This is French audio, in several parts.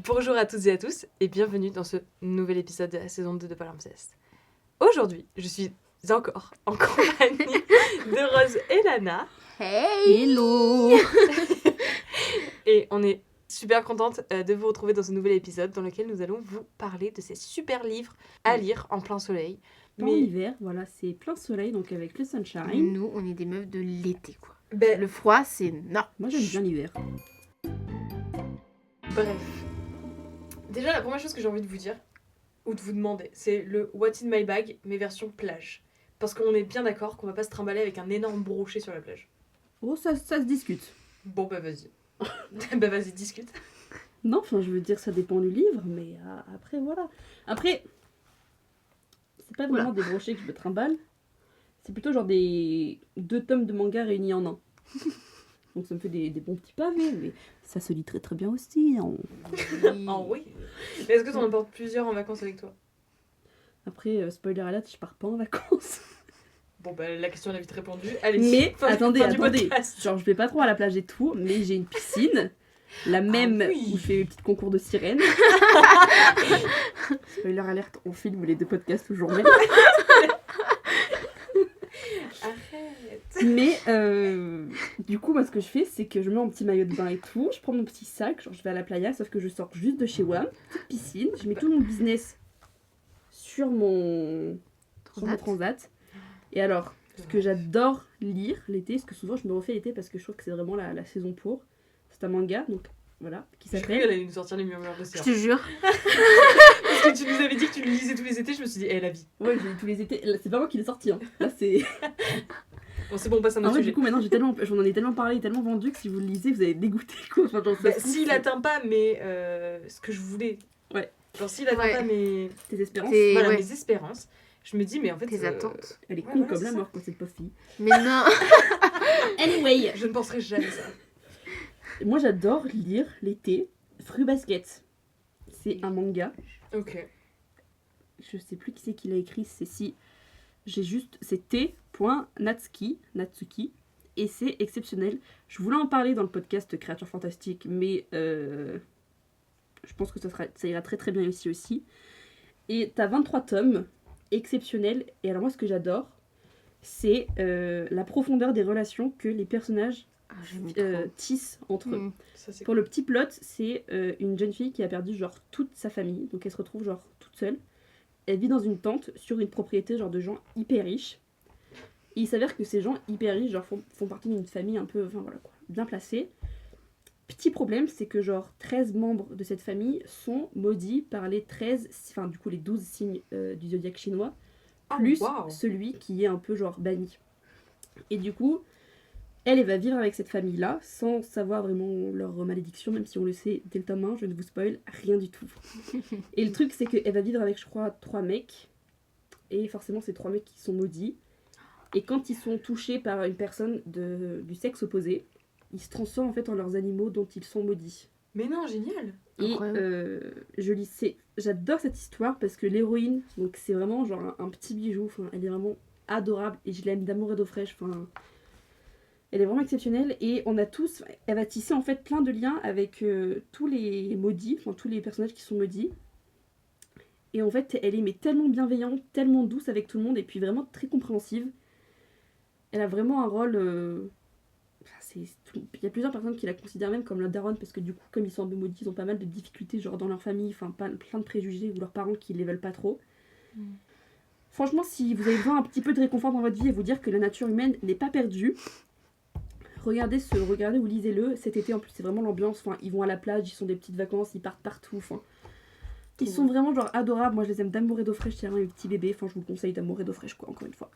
Bonjour à toutes et à tous et bienvenue dans ce nouvel épisode de la saison 2 de Palimpseste. Aujourd'hui, je suis encore en compagnie de Rose et Lana. Hey! Hello! Et on est super contente de vous retrouver dans ce nouvel épisode dans lequel nous allons vous parler de ces super livres à lire en plein soleil. En hiver, voilà, c'est plein soleil, donc avec le sunshine. Nous, on est des meufs de l'été, quoi. Ben, Le froid, c'est non. Moi, j'aime bien l'hiver. Bref. Déjà, la première chose que j'ai envie de vous dire, ou de vous demander, c'est le What's in my bag, mais version plage. Parce qu'on est bien d'accord qu'on va pas se trimballer avec un énorme brochet sur la plage. Oh, ça se discute. Bon, bah vas-y. Bah vas-y, discute. Non, enfin, je veux dire, ça dépend du livre, mais après, voilà. Après, c'est pas vraiment des brochets que je me trimballe. C'est plutôt genre des 2 tomes de manga réunis en un. Donc ça me fait des bons petits pavés, mais ça se lit très très bien aussi. Oh oui. Mais est-ce que t'en emportes plusieurs en vacances avec toi? Après, spoiler alert, je pars pas en vacances. Bon, bah la question elle a vite répondu. Allez, Mais attendez. podcast. Genre, je vais pas trop à la plage et tout, mais j'ai une piscine. La même oui. où je fais mes petits concours de sirènes. Spoiler alerte, on filme les 2 podcasts aujourd'hui. Arrête. Mais du coup, moi, ce que je fais, c'est que je mets mon petit maillot de bain et tout. Je prends mon petit sac, genre je vais à la playa, sauf que je sors juste de chez WAM, petite piscine. Je mets tout mon business sur mon transat. Et alors, ce que j'adore lire l'été, ce que souvent je me refais l'été parce que je trouve que c'est vraiment la saison pour, c'est un manga, donc voilà, qui J'ai cru qu'elle s'appelle... allait nous sortir les murmures de Je Sierra. te jure. Parce que tu nous avais dit que tu le lisais tous les étés, je me suis dit, la vie. Ouais, j'ai lu tous les étés. Là, c'est pas moi qui l'ai sorti, hein. Là, c'est... Bon, c'est bon, on passe à un En autre vrai, sujet. du coup, maintenant, j'en ai tellement parlé, tellement vendu que si vous le lisez, vous allez dégoûter, quoi. Enfin, genre, ça Bah, se trouve, s'il c'est- atteint pas mes. Ce que je voulais. Ouais. Genre, s'il atteint Ouais. pas mes. Tes espérances, T'es- Voilà, ouais. mes espérances, je me dis, mais en fait. Tes attentes. elle est Ouais, con voilà, comme c'est la ça. mort, quoi, cette pauvre fille. Mais non. Anyway, Je ne penserai jamais ça. moi, j'adore lire l'été Fruit Basket. C'est un manga. Ok. Je sais plus qui c'est qui l'a écrit, c'est si... C'est T.Natsuki, et c'est exceptionnel. Je voulais en parler dans le podcast Créatures Fantastiques, mais je pense que ça ira très très bien ici aussi. Et t'as 23 tomes, exceptionnels, et alors moi ce que j'adore, c'est la profondeur des relations que les personnages Ah, j'aime trop. tissent entre eux. Mm. Ça, c'est Pour le petit plot, c'est une jeune fille qui a perdu genre toute sa famille, donc elle se retrouve genre toute seule. Elle vit dans une tente sur une propriété genre de gens hyper riches. Et il s'avère que ces gens hyper riches genre font partie d'une famille un peu, enfin voilà quoi, bien placée. Petit problème, c'est que genre 13 membres de cette famille sont maudits par les 12 signes du zodiaque chinois, Oh, plus wow. celui qui est un peu genre banni. Et du coup, elle va vivre avec cette famille-là, sans savoir vraiment leur malédiction, même si on le sait dès le tome 1, je ne vous spoil rien du tout. Et le truc, c'est qu'elle va vivre avec, je crois, 3 mecs, et forcément, ces 3 mecs qui sont maudits. Et quand ils sont touchés par une personne du sexe opposé, ils se transforment en fait en leurs animaux dont ils sont maudits. Mais non, génial. Et Incroyable. j'adore cette histoire parce que l'héroïne, donc c'est vraiment genre un petit bijou, enfin, elle est vraiment adorable et je l'aime d'amour et d'eau fraîche. Enfin, elle est vraiment exceptionnelle et elle va tisser en fait plein de liens avec tous les maudits, enfin tous les personnages qui sont maudits. Et en fait, elle est mais tellement bienveillante, tellement douce avec tout le monde et puis vraiment très compréhensive. Elle a vraiment un rôle. Il y a plusieurs personnes qui la considèrent même comme la daronne parce que du coup, comme ils sont un peu maudits, ils ont pas mal de difficultés genre dans leur famille, enfin plein de préjugés ou leurs parents qui les veulent pas trop. Franchement, si vous avez besoin un petit peu de réconfort dans votre vie et vous dire que la nature humaine n'est pas perdue, regardez ou lisez-le. Cet été en plus, c'est vraiment l'ambiance. Enfin, ils vont à la plage, ils sont des petites vacances, ils partent partout. Enfin, ils sont vraiment genre adorables. Moi, je les aime d'amour et d'eau fraîche. C'est vraiment les petits bébés. Enfin, je vous le conseille d'amour et d'eau fraîche quoi. Encore une fois.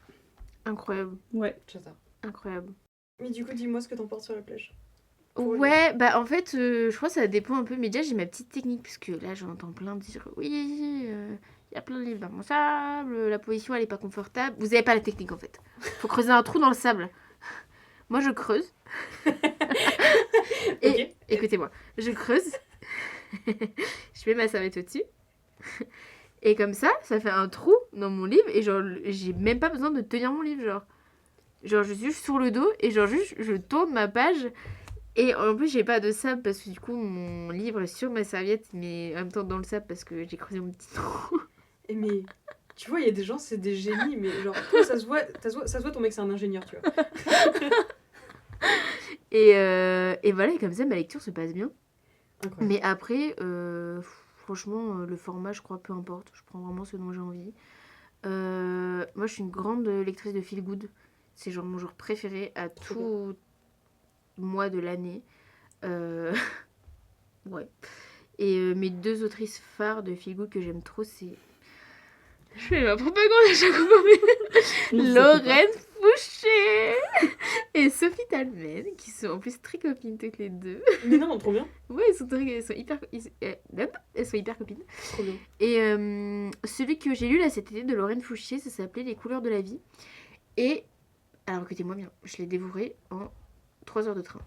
Incroyable. Ouais. J'adore. Incroyable. Mais du coup, dis-moi ce que t'en portes sur la plage. Ouais, bah en fait, je crois que ça dépend un peu. Mais déjà, j'ai ma petite technique. Parce que là, j'entends plein dire oui, il y a plein de livres dans mon sable, la position elle est pas confortable. Vous avez pas la technique en fait. Faut creuser un trou dans le sable. Moi, je creuse. Et Ok. écoutez-moi, je creuse. Je mets ma serviette au-dessus. Et comme ça fait un trou dans mon livre. Et genre, j'ai même pas besoin de tenir mon livre. Genre je suis sur le dos et genre juste, je tourne ma page Et en plus, j'ai pas de sable parce que du coup, mon livre est sur ma serviette, mais en même temps dans le sable parce que j'ai creusé mon petit trou. Et mais, tu vois, il y a des gens, c'est des génies, mais genre, toi, ça se voit, ton mec, c'est un ingénieur, tu vois. Et voilà, et comme ça, ma lecture se passe bien. Incroyable. Mais après, franchement, le format, je crois, peu importe. Je prends vraiment ce dont j'ai envie. Moi, je suis une grande lectrice de feel good. C'est genre mon genre préféré à Trop tout mois de l'année. Ouais. Et mes deux autrices phares de feel good que j'aime trop, c'est... Je fais ma propagande à chaque fois, mais... Non, ça fait Lorraine Fouché et Sophie Talmen, qui sont en plus très copines toutes les deux. Mais non, trop bien. Ouais, elles sont hyper copines. Trop bien. Et celui que j'ai lu là cet été de Lorraine Fouché, ça s'appelait Les couleurs de la vie. Et, alors écoutez-moi bien, je l'ai dévoré en 3 heures de train.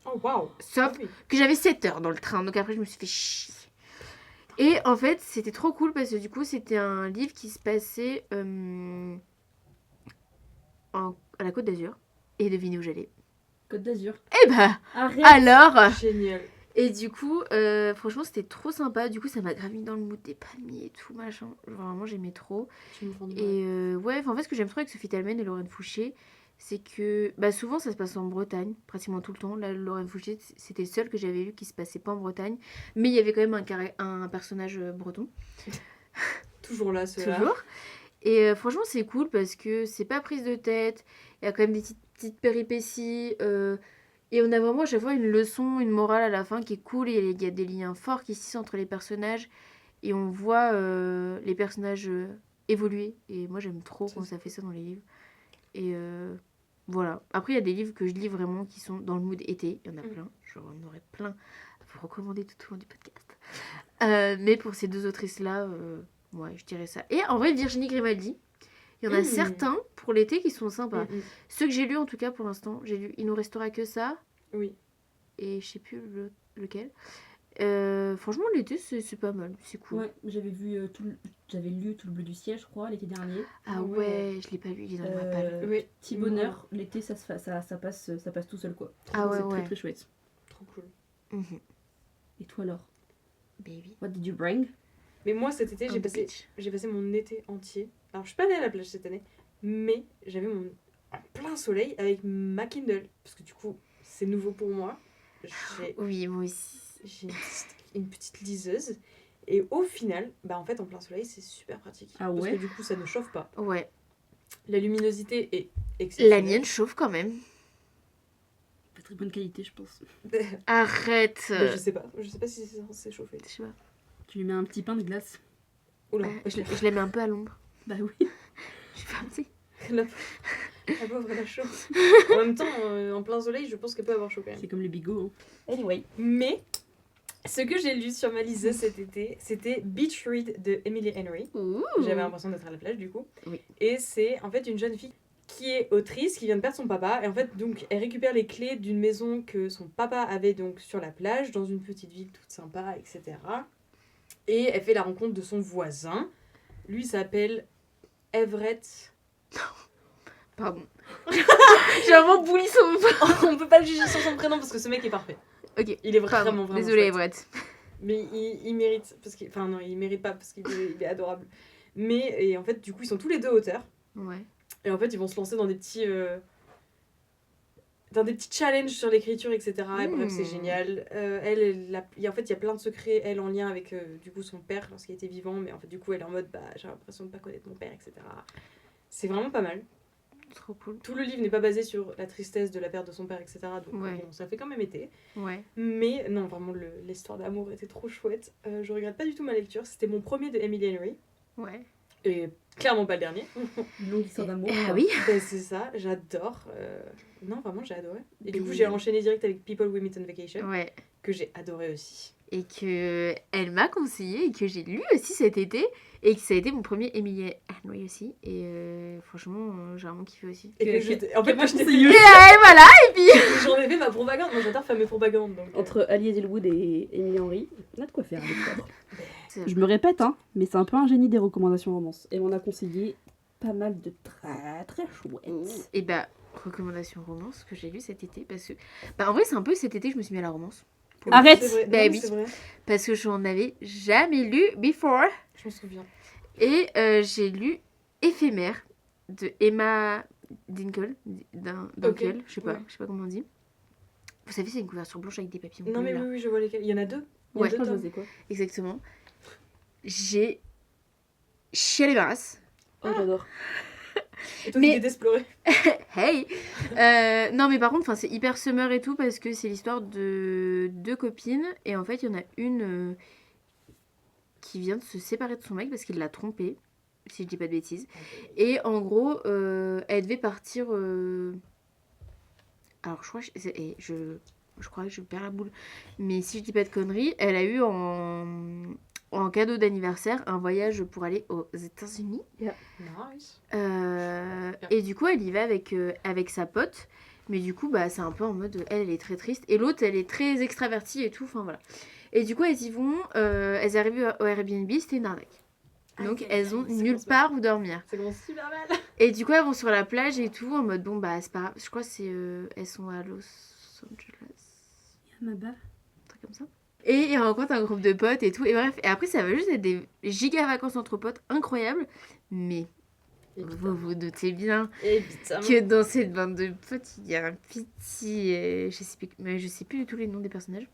Oh, waouh. Sauf Ah oui. que j'avais 7 heures dans le train, donc après je me suis fait chier. Et en fait, c'était trop cool parce que du coup, c'était un livre qui se passait à la Côte d'Azur. Et devinez où j'allais. Côte d'Azur. Eh bah, Arrête. alors. Génial. Et du coup, franchement, c'était trop sympa. Du coup, ça m'a grave mis dans le mood des palmiers et tout, machin. Vraiment, j'aimais trop. Tu me rends Et ouais, en fait, ce que j'aime trop avec Sophie Talmen et Lorraine Fouché, c'est que bah, souvent ça se passe en Bretagne, pratiquement tout le temps. Là, Lorraine Fouché, c'était le seul que j'avais lu qui se passait pas en Bretagne. Mais il y avait quand même un personnage breton. toujours là, ce Toujours. Et franchement, c'est cool parce que c'est pas prise de tête. Il y a quand même des petites péripéties. Et on a vraiment à chaque fois une leçon, une morale à la fin qui est cool. Et il y a des liens forts qui se tissent entre les personnages. Et on voit les personnages évoluer. Et moi, j'aime trop quand ça fait ça dans les livres. Et voilà. Après, il y a des livres que je lis vraiment qui sont dans le mood été. Il y en a plein. J'en aurais plein à vous recommander tout au long du podcast. Mais pour ces deux autrices-là, ouais, je dirais ça. Et en vrai, Virginie Grimaldi, il y en a certains pour l'été qui sont sympas. Ceux que j'ai lus, en tout cas, pour l'instant, j'ai lu Il nous restera que ça. Oui. Et je sais plus lequel. Franchement, l'été, c'est pas mal. C'est cool. Ouais, j'avais lu Tout le bleu du ciel, je crois, l'été dernier. Ah ouais, je l'ai pas lu, il est dans ma palle. Oui. Petit bonheur, l'été ça passe tout seul quoi. Ah ouais, C'est ouais. très très chouette. Trop cool. Mhm. Et toi alors? Baby. What did you bring? Mais moi, cet été, On j'ai the passé beach. mon été entier. Alors, je suis pas allée à la plage cette année, mais j'avais mon en plein soleil avec ma Kindle. Parce que du coup, c'est nouveau pour moi. J'ai Oui, moi aussi. j'ai une petite liseuse. Et au final, bah en fait, en plein soleil, c'est super pratique. Ah Parce ouais? que du coup, ça ne chauffe pas. Ouais. La luminosité est La exceptionnelle. mienne chauffe quand même. Pas très bonne qualité je pense. Arrête. Mais je sais pas si c'est censé chauffer. Je sais pas. Tu lui mets un petit pain de glace. Oula, Je la mets un peu à l'ombre. Bah oui. Je suis partie. la pauvre, elle a chaud. En même temps, en plein soleil, je pense qu'elle peut avoir chaud quand même. C'est comme les bigots. Hein. Anyway. Mais ce que j'ai lu sur ma liseuse cet été, c'était Beach Read de Emily Henry. Ouh. J'avais l'impression d'être à la plage du coup. Oui. Et c'est en fait une jeune fille qui est autrice, qui vient de perdre son papa. Et en fait, donc, elle récupère les clés d'une maison que son papa avait donc sur la plage, dans une petite ville toute sympa, etc. Et elle fait la rencontre de son voisin. Lui s'appelle Everett. Pardon. J'ai vraiment bouli son... On peut pas le juger sur son prénom parce que ce mec est parfait. Ok. Il est Pardon. vraiment Désolée, chouette. Everett. Mais il mérite, parce qu'il... Enfin non, il mérite pas parce il est adorable. Mais, et en fait, du coup, ils sont tous les deux auteurs. Ouais. Et en fait, ils vont se lancer dans des petits... dans des petits challenges sur l'écriture, etc. Et bref, c'est génial. En fait, il y a plein de secrets, elle, en lien avec, du coup, son père lorsqu'il était vivant. Mais en fait, du coup, elle est en mode, bah, j'ai l'impression de pas connaître mon père, etc. C'est vraiment pas mal. Trop cool. Tout le livre n'est pas basé sur la tristesse de la perte de son père, etc. Donc, Ouais. bon, ça fait quand même été. Ouais. Mais non, vraiment, l'histoire d'amour était trop chouette. Je regrette pas du tout ma lecture. C'était mon premier de Emily Henry. Ouais. Et clairement pas le dernier. Une longue histoire d'amour. Ah quoi. oui. Ben, c'est ça, j'adore. Non, vraiment, j'ai adoré. Et du coup, Mais- j'ai enchaîné direct avec People We Meet on Vacation, Ouais. que j'ai adoré aussi. Et que elle m'a conseillé et que j'ai lu aussi cet été. Et que ça a été mon premier Emily Henry aussi. Et franchement, j'ai vraiment kiffé aussi. Et que en fait, moi, je t'ai conseillé. Et voilà. J'en ai fait ma propagande. Moi, j'adore faire mes propagandes. Donc, Entre Ali Edelwood et Emily Henry, on a de quoi faire avec toi. C'est- Je me répète, hein, mais c'est un peu un génie des recommandations romances. Et on a conseillé pas mal de très très chouettes. Et bah, recommandation romance que j'ai lu cet été parce que en vrai c'est un peu cet été que je me suis mis à la romance. Arrête. C'est vrai. Bah Non, mais oui. c'est vrai. Parce que je n'en avais jamais lu before. Je m'en souviens. Et j'ai lu Éphémère de Emma Dinkel. Dinkel, je sais pas comment on dit. Vous savez, c'est une couverture blanche avec des papillons Non, bleus, mais là. oui, je vois lesquels. Il y en a 2. Il y a Ouais. deux Je tomes. sais quoi. Exactement. J'ai chialé ma race. Oh, j'adore. Et toi Mais- qui détestes pleurer. Hey Non, mais par contre, c'est hyper summer et tout parce que c'est l'histoire de 2 copines. Et en fait, il y en a une qui vient de se séparer de son mec parce qu'il l'a trompée, si je dis pas de bêtises. Et en gros, elle devait partir. Alors, je crois que je perds la boule. Mais si je dis pas de conneries, elle a eu en cadeau d'anniversaire un voyage pour aller aux États-Unis. Nice. Et du coup, elle y va avec sa pote. Mais du coup, c'est un peu en mode, elle est très triste. Et l'autre, elle est très extravertie et tout. Enfin, voilà. Et du coup, elles y vont. Elles arrivent au Airbnb, c'était une arnaque. Donc, Aïe, aïe, elles ont aïe, ça nulle commence part où dormir. Ça commence super mal. Et du coup, elles vont sur la plage et tout, en mode, bon, c'est pas grave. Je crois que c'est... elles sont à Los Angeles. Maba. Un truc comme ça. Et ils rencontrent un groupe de potes et tout. Et bref, et après, ça va juste être des giga vacances entre potes incroyables. Mais vous vous doutez bien Évidemment. que dans cette bande de potes, il y a un petit... je sais plus du tout les noms des personnages.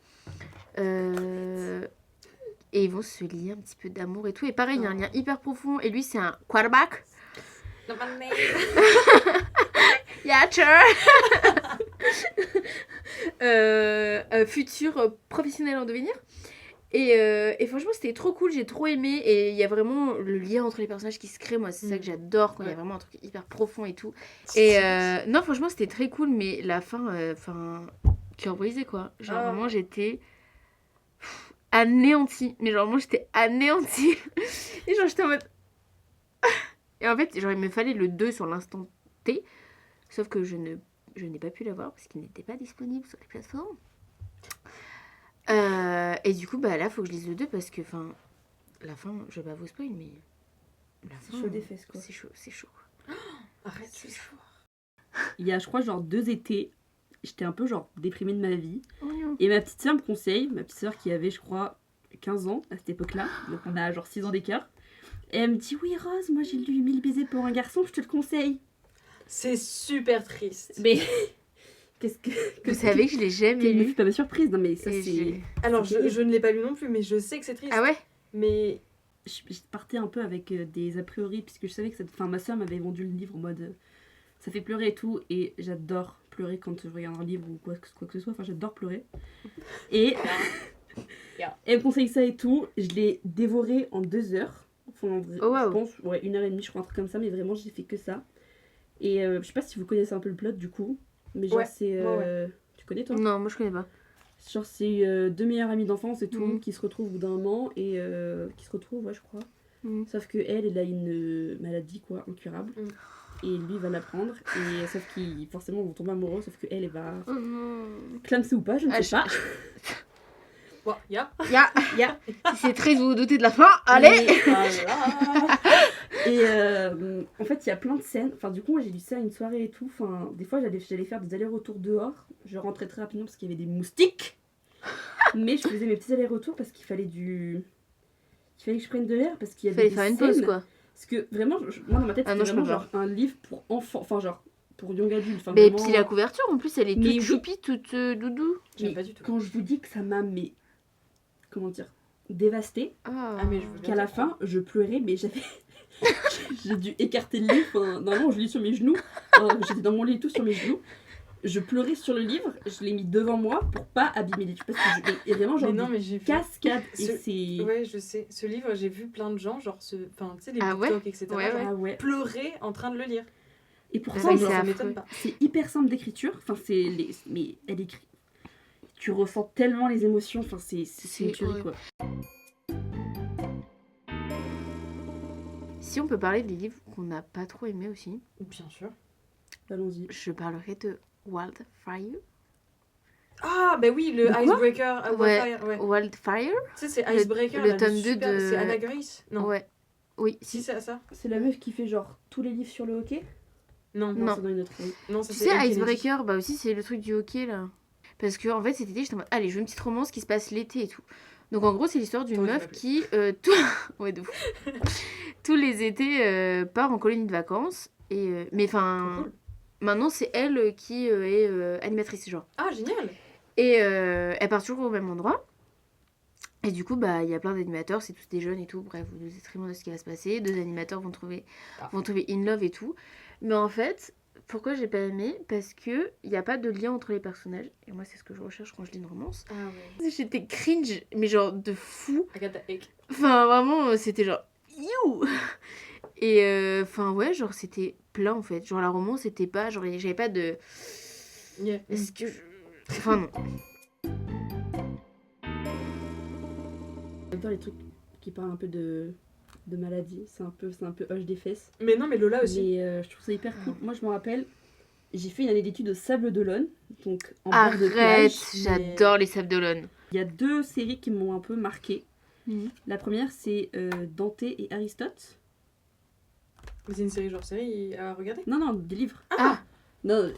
Et ils vont se lier un petit peu d'amour et tout. Et pareil, il y a un lien hyper profond. Et lui, c'est un quarterback. Non, mais- Yeah, sure. Un futur professionnel en devenir. Et franchement, c'était trop cool. J'ai trop aimé. Et il y a vraiment le lien entre les personnages qui se crée. Moi, c'est ça que j'adore. Quand il y a vraiment un truc hyper profond et tout. Et non, franchement, c'était très cool. Mais la fin, cœur brisé, quoi. Genre, Ah. vraiment, j'étais anéantie. Mais genre, moi, j'étais anéantie. Et genre, j'étais en mode... Et en fait, genre, il me fallait le 2 sur l'instant T. Sauf que je n'ai pas pu l'avoir parce qu'il n'était pas disponible sur les plateformes. Et du coup, là, faut que je lise le 2 parce que, la fin, je vais pas vous spoiler, mais... La C'est fin, chaud des fesses, quoi. C'est chaud. Arrête, C'est c'est chaud. Il y a, je crois, genre 2 étés, j'étais un peu, genre, déprimée de ma vie. Oh non. Et ma petite sœur me conseille, ma petite sœur qui avait, je crois, 15 ans à cette époque-là. Donc on a genre 6 ans d'écart. Et elle me dit, oui, Rose, moi j'ai lu 1000 baisers pour un garçon, je te le conseille. C'est super triste. Mais qu'est-ce que... Vous savez que je l'ai jamais Quelle ne fut lu. pas ma surprise. Non, mais ça, Et c'est... j'ai- Alors, c'est je ne l'ai pas lu non plus, mais je sais que c'est triste. Ah ouais? Mais Je partais un peu avec des a priori, puisque je savais que ma soeur m'avait vendu le livre en mode ça fait pleurer et tout, et j'adore pleurer quand je regarde un livre ou quoi que ce soit, enfin j'adore pleurer. Et elle me conseille ça et tout, je l'ai dévoré en 2 heures. Enfin, en vrai, Oh, wow. je pense, ouais, 1h30, je crois, un truc comme ça, mais vraiment j'ai fait que ça. Et je sais pas si vous connaissez un peu le plot du coup, mais genre Ouais, c'est. ouais. Tu connais toi? Non, moi je connais pas. Genre c'est 2 meilleures amies d'enfance et tout, Mhm. qui se retrouvent au bout d'un moment et qui se retrouvent, ouais, je crois. Mhm. Sauf que elle a une maladie quoi, incurable. Mhm. Et lui va la prendre. Et sauf qu'ils forcément vont tomber amoureux, sauf que elle va Oh non. clamser ou pas, je ne Ah, sais pas. bon, ya. Ya, si c'est très vous vous doutez de la fin, allez. Et en fait, il y a plein de scènes. Enfin, du coup, moi j'ai lu ça une soirée et tout. Enfin, des fois, j'allais faire des allers-retours dehors. Je rentrais très rapidement parce qu'il y avait des moustiques. Mais je faisais mes petits allers-retours parce qu'il fallait que je prenne de l'air parce qu'il y Il avait fallait des faire une pause scènes. quoi. Parce que vraiment, moi dans ma tête, Ah c'était non, je vraiment peux pas. genre un livre pour enfants. Enfin, genre pour young adultes. Enfin, Mais vraiment... puis la couverture en plus, elle est Mais toute oui. choupie, toute doudou. J'aime Mais pas du tout. quand je vous dis que ça m'a, mais comment dire, dévastée, Ah, Ah, mais je veux bien qu'à la te fin, je pleurais, mais j'avais. J'ai dû écarter le livre. Enfin, normalement, je lis sur mes genoux. J'étais dans mon lit et tout sur mes genoux. Je pleurais sur le livre, je l'ai mis devant moi pour pas abîmer les livres. Parce que et vraiment, genre, Mais non, des mais j'ai vu. cascades. Et Ce- c'est. Ouais, je sais. Ce livre, j'ai vu plein de gens, genre, enfin, tu sais, les Ah ouais TikTok, etc. Ouais, genre, Ah ouais. pleurer en train de le lire. Et pour Ah ça, ouais, genre, c'est ça affreux. m'étonne pas. c'est hyper simple d'écriture. Enfin, mais elle écrit. Tu ressens tellement les émotions. Enfin, c'est C'est une tuerie, horrible. quoi. Si on peut parler des livres qu'on n'a pas trop aimés aussi, Bien sûr. Allons-y. je parlerai de Wildfire. Ah, bah oui, le De quoi Icebreaker. Ouais. Wildfire, ouais. Wildfire Tu sais, c'est Le- Icebreaker. le là, tome super- 2 de- C'est Anna Grace. Non. Ouais. Oui, Si, si. c'est ça. C'est la meuf qui fait genre tous les livres sur le hockey. Non. Non. c'est dans une autre. Oui. Non, ça, Tu c'est sais, Elle Kennedy. Icebreaker, bah aussi c'est le truc du hockey là. Parce que en fait cet été j'étais en mode allez je veux une petite romance qui se passe l'été et tout. Donc en gros c'est l'histoire d'une T'aurais dû meuf m'appeler. qui ouais, de fou. Tous les étés part en colonie de vacances et mais enfin Trop cool. maintenant c'est elle qui est animatrice genre. Ah, génial. Et elle part toujours au même endroit. Et du coup, bah, il y a plein d'animateurs, c'est tous des jeunes et tout. Bref, vous doutez très bien de ce qui va se passer. Deux animateurs vont trouver in love et tout. Mais en fait, pourquoi j'ai pas aimé? Parce que il y a pas de lien entre les personnages. Et moi, c'est ce que je recherche quand je lis une romance. Ah ouais. J'étais cringe, mais genre de fou. Agatha Egg. Enfin, vraiment, c'était genre you. Et enfin, ouais, genre c'était plein en fait. Genre la romance, c'était pas. Genre, j'avais pas de. Yeah. Est-ce que je. Enfin, non. J'adore les trucs qui parlent un peu de maladie. C'est un peu hoche des fesses. Mais non, mais Lola aussi. Mais je trouve ça hyper cool. Moi, je me rappelle, j'ai fait une année d'études au Sable d'Olonne, donc en bord de Arrête, plage. j'adore les Sables d'Olonne. Il y a 2 séries qui m'ont un peu marquée. Mhm. La première, c'est Dante et Aristote. Mais c'est une série genre série à regarder. Non, des livres. Ah, Non,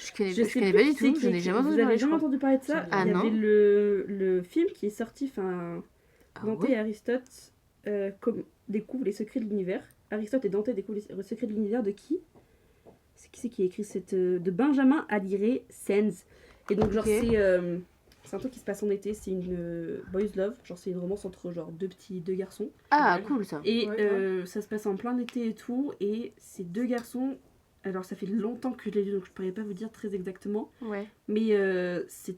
je connais je sais pas plus du qui c'est tout, qui je n'ai écrit. jamais Vous entendu avez parler, je jamais crois. entendu parler de ça? Ah Il y non. avait le film qui est sorti, enfin, Ah Dante ouais. et Aristote découvrent les secrets de l'univers. Aristote et Dante découvrent les secrets de l'univers de qui? C'est qui a écrit cette... de Benjamin Alire Sens. Et donc, genre, Ok. c'est un truc qui se passe en été, c'est une boys love. Genre, c'est une romance entre, genre, deux garçons. Ah, Ouais. cool ça. Et Ouais, ça se passe en plein été et tout. Et ces 2 garçons... Alors, ça fait longtemps que je l'ai lu, donc je pourrais pas vous dire très exactement. Ouais. Mais c'est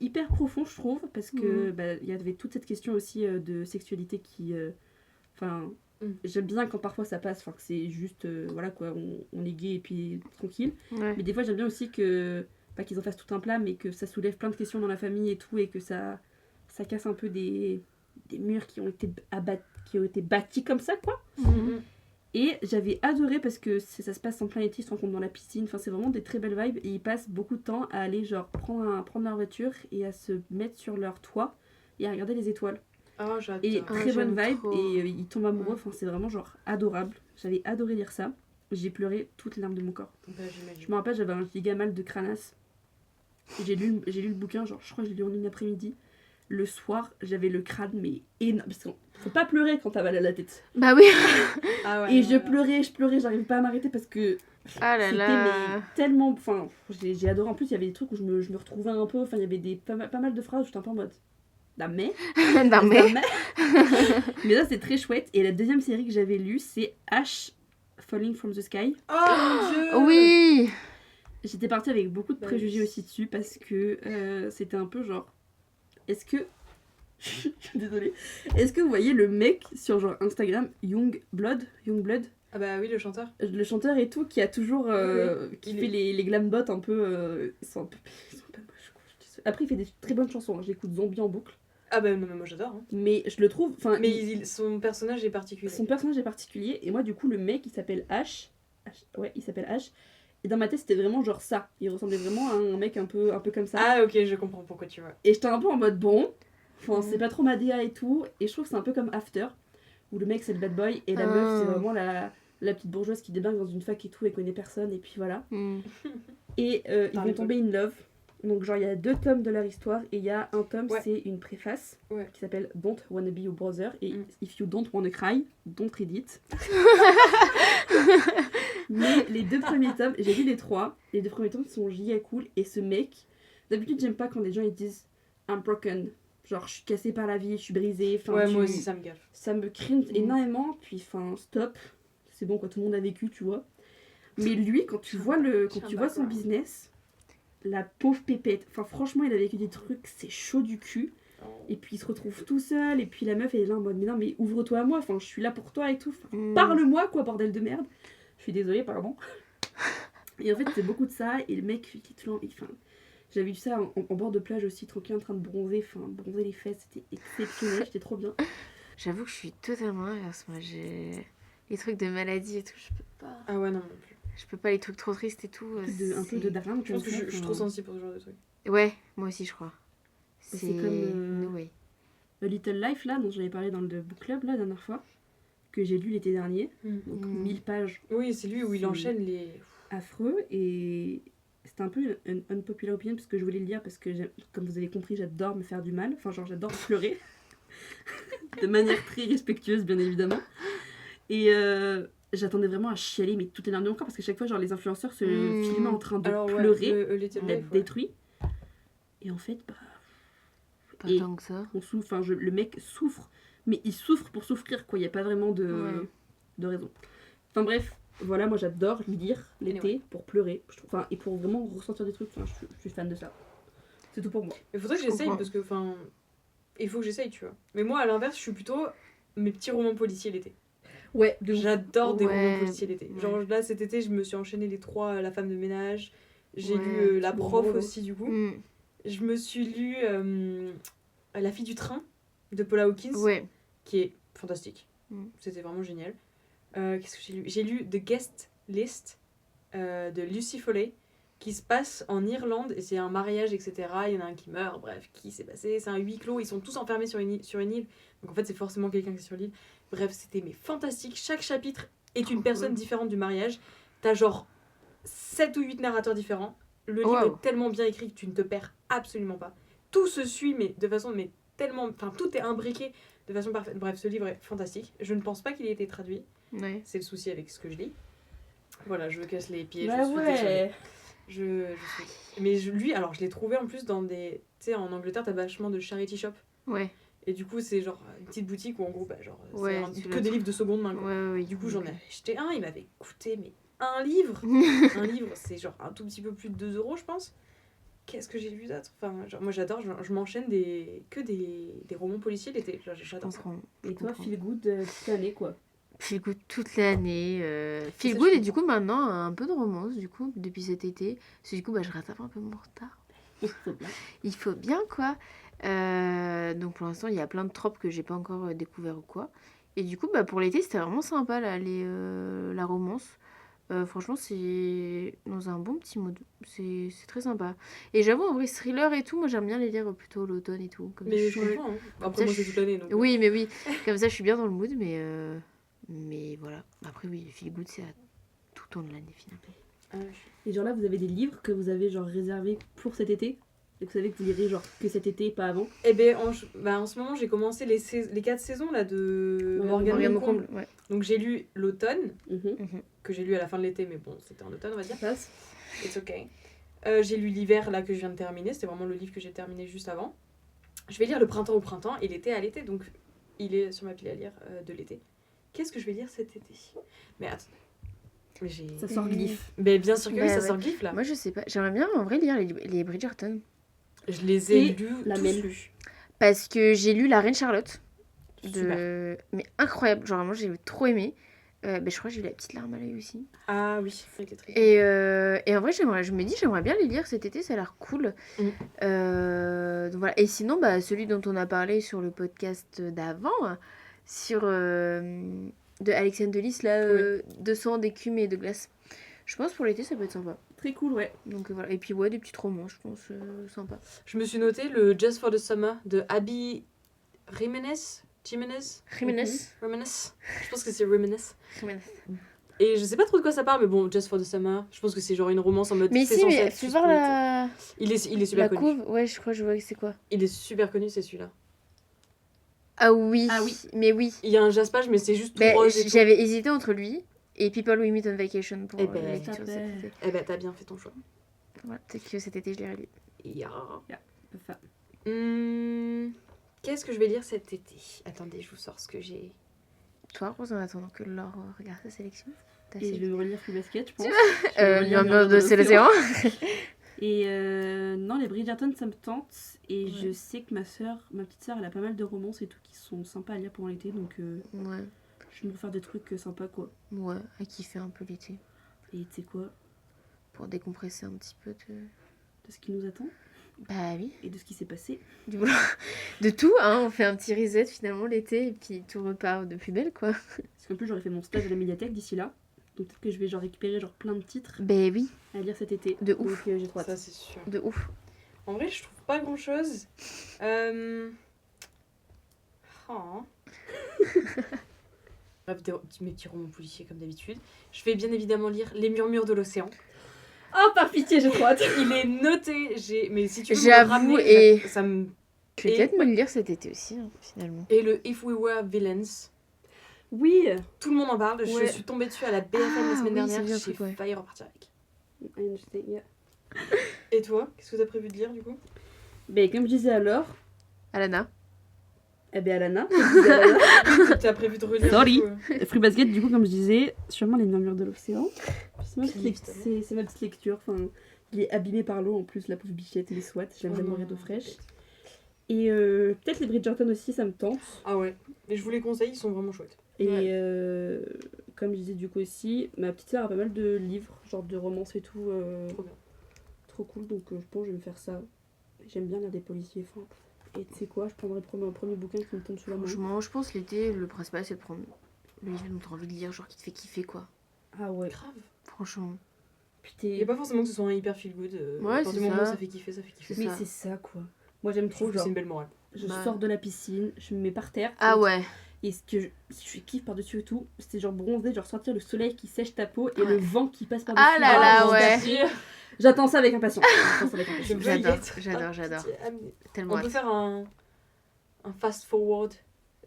hyper profond, je trouve, parce que Mhm. bah, il y avait toute cette question aussi de sexualité qui... Enfin, Mm. j'aime bien quand parfois ça passe, enfin que c'est juste, voilà quoi, on est gay et puis tranquille. Ouais. Mais des fois, j'aime bien aussi que, pas qu'ils en fassent tout un plat, mais que ça soulève plein de questions dans la famille et tout, et que ça casse un peu des murs qui ont été bâtis comme ça, quoi. Mhm. Et j'avais adoré parce que ça se passe en plein été, ils se rencontrent dans la piscine, enfin c'est vraiment des très belles vibes et ils passent beaucoup de temps à aller genre prendre leur voiture et à se mettre sur leur toit et à regarder les étoiles. Oh, j'adore. Et Ah, très bonne j'aime vibe trop. et ils tombent amoureux, Ouais. enfin c'est vraiment genre adorable. J'avais adoré lire ça. J'ai pleuré toutes les larmes de mon corps. Bah, j'imagine. Je me rappelle, j'avais un giga mal de cranasse. Et j'ai lu le bouquin, genre je crois que je l'ai lu en une après-midi. Le soir, j'avais le crâne mais énorme. Parce qu'il faut pas pleurer quand t'as mal à la tête. Bah oui. Ah ouais. Et non, je non. pleurais, j'arrivais pas à m'arrêter parce que Ah là c'était là. mais, tellement... Enfin, j'ai adoré. En plus, il y avait des trucs où je me retrouvais un peu. Enfin, il y avait pas mal de phrases où j'étais un peu en mode... Non mais... Non mais. Mais ça, c'est très chouette. Et la deuxième série que j'avais lue, c'est Ash Falling from the Sky. Oh mon dieu. Oui. J'étais partie avec beaucoup de Bah préjugés oui. aussi dessus parce que c'était un peu genre... Est-ce que... Je suis désolée. Est-ce que vous voyez le mec sur genre Instagram, Youngblood, Ah bah oui, le chanteur. le chanteur et tout, qui a toujours... Oui. qui Il fait est- les glam bots un peu... ils sont un peu moches, quoi, je suis désolée. Après, il fait des très bonnes chansons. Hein. J'écoute Zombie en boucle. Ah bah non, mais moi j'adore. Hein. Mais je le trouve... Enfin, Mais son personnage est particulier. son personnage est particulier. Et moi, du coup, le mec, il s'appelle Ash. Ouais, il s'appelle Ash. Et dans ma tête, c'était vraiment genre ça. Il ressemblait vraiment à un mec un peu comme ça. Ah ok, je comprends pourquoi tu vois. Et j'étais un peu en mode bon. Enfin, Mhm. c'est pas trop ma DA et tout. Et je trouve que c'est un peu comme After. Où le mec, c'est le bad boy. Et la meuf, c'est vraiment la petite bourgeoise qui débarque dans une fac et tout. Et connaît personne. Et puis voilà. Mm. Et ils Par vont les tomber in love. Donc, genre, il y a 2 tomes de leur histoire. Et il y a un tome, Ouais. c'est une préface. Ouais. Qui s'appelle Don't Wanna Be Your Brother. Et Mm. If You Don't Wanna Cry, Don't Read It. Mais les 2 premiers tomes, j'ai lu les 3. Les 2 premiers tomes sont giga cool. Et ce mec, d'habitude, j'aime pas quand les gens ils disent I'm broken. Genre, je suis cassée par la vie, je suis brisée. Enfin, Ouais, moi aussi ça me gaffe. ça me cringe Mm. énormément. Puis, enfin, stop. C'est bon, quoi, tout le monde a vécu, tu vois. Mais lui, quand tu vois son business, la pauvre pépette. Enfin, franchement, il a vécu des trucs, c'est chaud du cul. Et puis, il se retrouve tout seul. Et puis, la meuf, elle est là en mode, mais non, mais ouvre-toi à moi. Enfin, je suis là pour toi et tout. Enfin, Mm. parle-moi, quoi, bordel de merde. Je suis désolée, pardon. Et en fait, c'est beaucoup de ça. Et le mec, il est tout lent. Enfin, j'avais vu ça en bord de plage aussi, tranquille, en train de bronzer. Enfin, bronzer les fesses, c'était exceptionnel. J'étais trop bien. J'avoue que je suis totalement inverse. Moi, j'ai les trucs de maladie et tout, je peux pas. Ah ouais, non, non plus. Je peux pas les trucs trop tristes et tout. Un peu de drame. Je pense que comme ça, je suis enfin, trop sensible pour ce genre de truc. Ouais, moi aussi, je crois. C'est comme, No way. A Little Life, là, dont j'avais parlé dans le book club, là, la dernière fois, que j'ai lu l'été dernier, Mm. donc 1000 pages, Oui, c'est lui où il C'est- enchaîne les. affreux, et c'était un peu une unpopular opinion parce que je voulais le lire parce que, comme vous avez compris, j'adore me faire du mal, enfin genre j'adore pleurer, de manière très respectueuse bien évidemment, et j'attendais vraiment à chialer mais toutes les larmes de mon corps parce qu'à chaque fois genre les influenceurs se Mm. filmaient en train de Alors, ouais, pleurer, le Little d'être Life, ouais. détruits, et en fait bah Pas Et- tant que ça. on souffre, enfin, le mec souffre, mais il souffre pour souffrir, quoi. Il n'y a pas vraiment Ouais. de raison. Enfin bref, voilà, moi j'adore lire l'été Anyway. pour pleurer, enfin, et pour vraiment ressentir des trucs. Enfin, je suis fan de ça. C'est tout pour moi. Il faudrait que Je j'essaye comprends. parce que, enfin. Il faut que j'essaye, tu vois. Mais moi, à l'inverse, je suis plutôt mes petits romans policiers l'été. Ouais, de ouf. J'adore des Ouais, romans policiers l'été. ouais. Genre là, cet été, je me suis enchaîné les 3 La femme de ménage. J'ai Ouais, lu La c'est prof drôle. aussi, du coup. Mm. Je me suis lu La fille du train de Paula Hawkins, Ouais. qui est fantastique. Mm. C'était vraiment génial. Qu'est-ce que j'ai lu? J'ai lu The Guest List de Lucy Foley, qui se passe en Irlande, et c'est un mariage, etc. Il y en a un qui meurt, bref, qui s'est passé? C'est un huis clos, ils sont tous enfermés sur une île. Donc en fait, c'est forcément quelqu'un qui est sur l'île. Bref, c'était mais fantastique. Chaque chapitre est Trop une personne cool. différente du mariage. T'as genre 7 ou 8 narrateurs différents. Le livre Wow. est tellement bien écrit que tu ne te perds absolument pas. Tout se suit, mais de façon tellement... Enfin, tout est imbriqué de façon parfaite. Bref, ce livre est fantastique. Je ne pense pas qu'il ait été traduit. Ouais. C'est le souci avec ce que je lis. Voilà, je me casse les pieds, Bah je suis désolée. ouais. Je suis... Mais lui, alors je l'ai trouvé en plus dans des... Tu sais, en Angleterre, t'as vachement de charity shop. Ouais. Et du coup, c'est genre une petite boutique où en gros, bah, genre, Ouais, c'est tu que l'as des tout. livres de seconde main. Ouais, Quoi. ouais, ouais. Du coup, j'en ai Ok. acheté un, il m'avait coûté mais un livre. Un livre, c'est genre un tout petit peu plus de 2 €, je pense. Qu'est-ce que j'ai lu d'autre? Enfin, genre, moi j'adore, je m'enchaîne des romans policiers l'été. Je J'adore ça. comprends. Et toi, comprends. feel good toute l'année, quoi. Feel good toute l'année. Feel ça, good je et du coup maintenant un peu de romance du coup depuis cet été. Parce que du coup bah, je rattrape un peu mon retard. Faut bien. Il faut bien quoi. Donc pour l'instant il y a plein de tropes que j'ai pas encore découvert ou quoi. Et du coup bah, pour l'été c'était vraiment sympa là, la romance. Franchement c'est dans un bon petit mood. C'est très sympa. Et j'avoue en vrai thriller et tout moi j'aime bien les lire plutôt l'automne et tout. Comme ça, Mais je je suis- comprends. Hein. ça, Après, moi je c'est toute l'année. Donc, Oui mais oui. Comme ça je suis bien dans le mood mais voilà. Après oui feel good c'est à tout temps de l'année finalement. Et genre là, vous avez des livres que vous avez genre réservés pour cet été et que vous savez que vous lirez genre que cet été, pas avant. Eh ben, en ce moment, j'ai commencé les 4 saisons là, de Morgane Morgane Lecomble. Lecomble, ouais. Donc j'ai lu l'automne, Mhm. que j'ai lu à la fin de l'été, mais bon, c'était en automne, on va dire. Passe. It's okay. J'ai lu l'hiver là que je viens de terminer, c'était vraiment le livre que j'ai terminé juste avant. Je vais lire le printemps au printemps et l'été à l'été, donc il est sur ma pile à lire de l'été. Qu'est-ce que je vais lire cet été? Mais attends. Mais j'ai... Ça sort glyphe. Mais bien sûr que oui, Bah ça ouais. sort glyphe là. Moi je sais pas. J'aimerais bien en vrai lire les Bridgerton. Je les ai Et lus la tous même. lus. Parce que j'ai lu La Reine Charlotte. Super. Mais incroyable. Genre vraiment j'ai trop aimé. Je crois que j'ai eu la petite larme à l'œil aussi. Ah oui, il était très Et en vrai, je me dis, j'aimerais bien les lire cet été, ça a l'air cool. Mm. Donc voilà. Et sinon, bah, celui dont on a parlé sur le podcast d'avant, sur de Alexandre Delis, là, 200 d'écume et de glace. Je pense pour l'été, ça peut être sympa. Très cool, ouais. Donc voilà. Et puis, ouais, des petits romans, je pense, sympa. Je me suis noté le Just for the Summer de Abby Jiménez. Jiménez. Jiménez. Je pense que c'est Jiménez. Jiménez. Et je sais pas trop de quoi ça parle, mais bon, Just for the Summer. Je pense que c'est genre une romance en mode. Mais c'est si, censé mais être fais juste voir pour l'été. la Il est super connu. couve. Ouais, je crois que je vois que c'est quoi. Il est super connu, c'est celui-là. Ah oui. Ah oui. Mais oui. Il y a un jaspage, mais c'est juste tout Ben, rose et tout. j'avais hésité entre lui et People We Meet on Vacation pour Eh ben, la lecture tout à cet fait. été. Eh ben, t'as bien fait ton choix. Voilà, peut-être que cet été je lirai lui. Ya. Enfin, Qu'est-ce que je vais lire cet été? Attendez, je vous sors ce que j'ai. Toi, Rose, en attendant que Laure regarde sa sélection. Ta et je vais sélection. me relire Free Basket, je pense. Je vais me relire Non, non, c'est l'océan. Et non, les Bridgerton, ça me tente. Et Ouais. je sais que ma petite sœur, elle a pas mal de romances et tout qui sont sympas à lire pendant l'été. Donc Ouais, je vais me faire des trucs sympas, quoi. ouais, à kiffer un peu l'été. Et tu sais quoi? Pour décompresser un petit peu de. De ce qui nous attend Bah oui, et de ce qui s'est passé. du boulot. De tout, hein. On fait un petit reset finalement l'été et puis tout repart de plus belle, quoi. Parce qu'en plus, j'aurais fait mon stage à la médiathèque d'ici là. Donc peut-être que je vais genre récupérer genre plein de titres Ben oui, à lire cet été. De ouf. Donc j'ai trop hâte. Ça, c'est sûr. de ouf. En vrai, je trouve pas grand chose. Oh. Bref, mes petits romans policiers comme d'habitude. Je vais bien évidemment lire Les Murmures de l'Océan. Oh, par pitié, j'ai trop hâte. Il est noté, mais si tu veux me le J'avoue, ramener, et- ça me... Je vais peut-être me le lire cet été aussi, hein, finalement. Et le If We Were Villains. Oui. Tout le monde en parle. Ouais. Je suis tombée dessus à la BFM la Ah, semaine oui, dernière. c'est bien J'ai ce truc, ouais. failli repartir avec. I understand, yeah. Et toi, qu'est-ce que t'as prévu de lire du coup? Ben, comme je disais alors, Alana. eh ben Alana, comme je disais Alana, T'as prévu de relire Sorry. du coup, Fruit Basket, du coup, comme je disais, sûrement Les Murmures de l'Océan. C'est ma petite, Bien évidemment. c'est ma petite lecture. Enfin, il est abîmé par l'eau en plus, la pauvre bichette et les SWAT. J'aime bien Oh mourir non. d'eau fraîche. Et peut-être les Bridgerton aussi, ça me tente. Ah ouais, mais je vous les conseille, ils sont vraiment chouettes. Et Ouais. comme je disais du coup aussi, ma petite sœur a pas mal de livres, genre de romances et tout. Trop bien. Trop cool, donc je pense que je vais me faire ça. J'aime bien lire des policiers. Enfin, et tu sais quoi, je prendrai un premier bouquin qui me tombe sous la main. Franchement, je pense l'été, le principal, c'est de prendre le livre dont t'as envie de lire, genre qui te fait kiffer, quoi. Ah ouais. Grave. Franchement. Puis Il n'y a pas forcément que ce soit un hyper feel good. Ouais, à partir c'est du moment où ça. ça fait kiffer, ça fait kiffer. C'est Mais ça. c'est ça quoi. Moi j'aime Je trouve trop, que genre, c'est une belle morale. je Bah. sors de la piscine, je me mets par terre. Ah ouais. Et ce que je kiffe par-dessus tout, c'est genre bronzer, genre sentir le soleil qui sèche ta peau et Ouais. le vent qui passe par-dessus. Ah là là, mon ouais. tapis. J'attends ça avec impatience. J'attends ça avec Je impatience. veux y J'adore, être. j'adore, Ah, j'adore. pitié, amenez. Tellement On peut hâte. faire un fast forward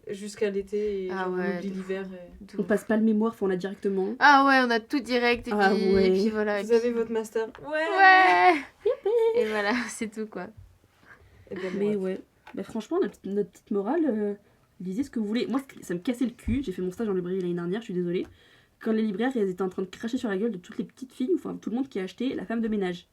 jusqu'à l'été et Ah genre, on ouais, oublie de l'hiver. De On ouf. passe pas le mémoire, enfin on l'a directement. Ah ouais, on a tout direct et puis, Ah ouais. et puis voilà. et Vous puis- avez votre master. Ouais. Ouais. Et voilà, c'est tout quoi. Et ben, Mais bon, ouais. Bah franchement, notre petite morale, lisez ce que vous voulez. Moi, ça me cassait le cul. J'ai fait mon stage en librairie l'année dernière, je suis désolée. Quand les libraires, elles étaient en train de cracher sur la gueule de toutes les petites filles, enfin tout le monde qui a acheté La Femme de ménage.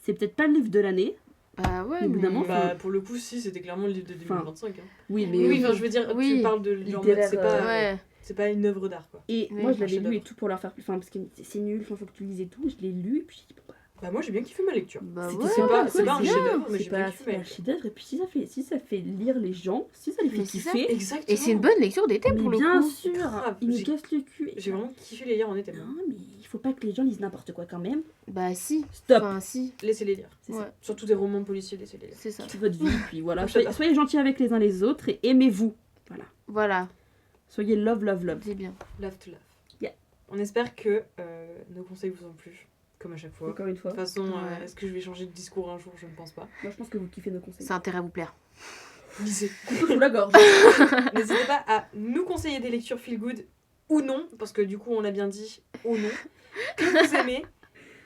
C'est peut-être pas le livre de l'année. Bah ouais, Évidemment, mais... Bah, pour le coup, si, c'était clairement le livre de 2025. Hein. Oui, mais Oui, enfin, je veux dire, Oui. tu parles de genre, Littéraire, c'est pas, Ouais. c'est pas une œuvre d'art, quoi. Et Oui, moi, je un l'avais lu chef-d'œuvre. et tout pour leur faire. Enfin, parce que c'est nul, enfin, faut que tu lises et tout. Je l'ai lu et puis j'ai dit, bon, bah, Bah, moi, j'ai bien kiffé ma lecture. Bah c'était ouais. sympa, c'est pas un bien. chef-d'œuvre, mais C'est j'ai bien pas, kiffé c'est ma pas un chef-d'œuvre. Et puis si ça fait lire les gens, si ça les fait Mais c'est ça. kiffer, Exactement. Et c'est une bonne lecture d'été mais pour le bien coup. sûr, Grave. ils nous J'ai- cassent le cul. J'ai vraiment kiffé les lire en été. moi. Non, mais il faut pas que les gens lisent n'importe quoi quand même. Bah si. Stop. Enfin si. Laissez-les lire. C'est Ouais. ça. Surtout des romans policiers, laissez-les lire. C'est ça. Kiffez votre vie, puis voilà. Comme ça. Soyez gentils avec les uns les autres et aimez-vous. Voilà. Voilà. Soyez love, love, love. C'est bien. Love to love. Yeah. On espère que nos conseils vous ont plu, comme à chaque fois. Encore une De fois. toute façon, Ouais. est-ce que je vais changer de discours un jour? Je ne pense pas. Moi, je pense que vous kiffez nos conseils. Ça a intérêt à vous plaire. Lisez. Couteau sous la gorge. N'hésitez pas à nous conseiller des lectures feel good ou non, parce que du coup, on l'a bien dit, ou non, que vous aimez.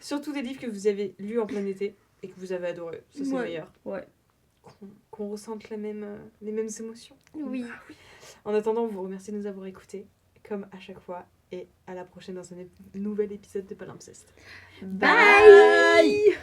Surtout des livres que vous avez lus en plein été et que vous avez adoré. Ça, c'est Ouais. meilleur. Ouais. Qu'on ressente les mêmes émotions. Oui. En attendant, on vous remercie de nous avoir écoutés, comme à chaque fois. Et à la prochaine dans un nouvel épisode de Palimpseste. Bye.